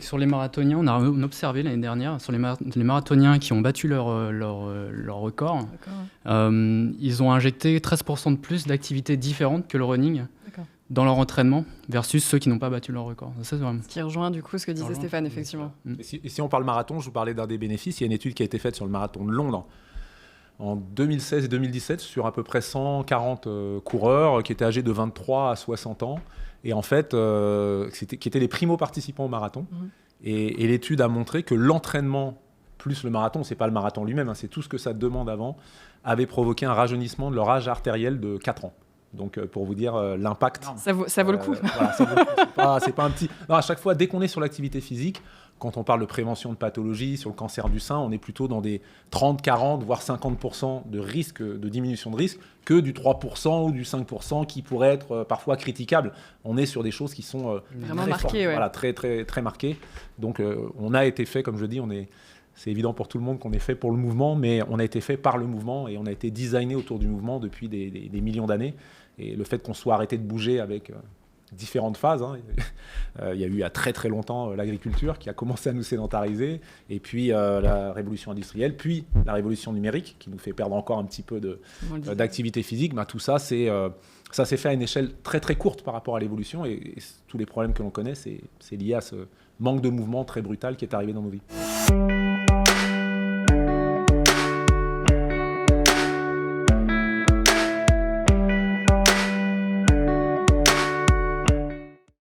Sur les marathoniens, on a observé l'année dernière, sur les marathoniens qui ont battu leur record, ils ont injecté 13% de plus d'activités différentes que le running dans leur entraînement versus ceux qui n'ont pas battu leur record. Ça, c'est vraiment... Ce qui rejoint du coup ce que disait Stéphane, effectivement. Et si on parle marathon, je vous parlais d'un des bénéfices. Il y a une étude qui a été faite sur le marathon de Londres en 2016 et 2017 sur à peu près 140 coureurs qui étaient âgés de 23 à 60 ans. Et en fait, qui étaient les primo-participants au marathon. Et l'étude a montré que l'entraînement plus le marathon, c'est pas le marathon lui-même, c'est tout ce que ça demande avant, avait provoqué un rajeunissement de leur âge artériel de 4 ans. Donc, pour vous dire l'impact. Ça vaut le coup. Voilà, ça vaut le coup. C'est pas un petit... Non, à chaque fois, dès qu'on est sur l'activité physique, quand on parle de prévention de pathologie, sur le cancer du sein, on est plutôt dans des 30, 40, voire 50% de risque, de diminution de risque, que du 3% ou du 5% qui pourrait être parfois critiquable. On est sur des choses qui sont vraiment très marquées. Ouais. Voilà, très, très, très marquées. Donc, on a été fait, comme je dis, c'est évident pour tout le monde qu'on est fait pour le mouvement, mais on a été fait par le mouvement et on a été designé autour du mouvement depuis des millions d'années. Et le fait qu'on soit arrêté de bouger avec différentes phases, il y a eu il y a très très longtemps l'agriculture qui a commencé à nous sédentariser, et puis la révolution industrielle, puis la révolution numérique qui nous fait perdre encore un petit peu d'activité physique. Tout ça, ça s'est fait à une échelle très très courte par rapport à l'évolution, et tous les problèmes que l'on connaît, c'est lié à ce manque de mouvement très brutal qui est arrivé dans nos vies.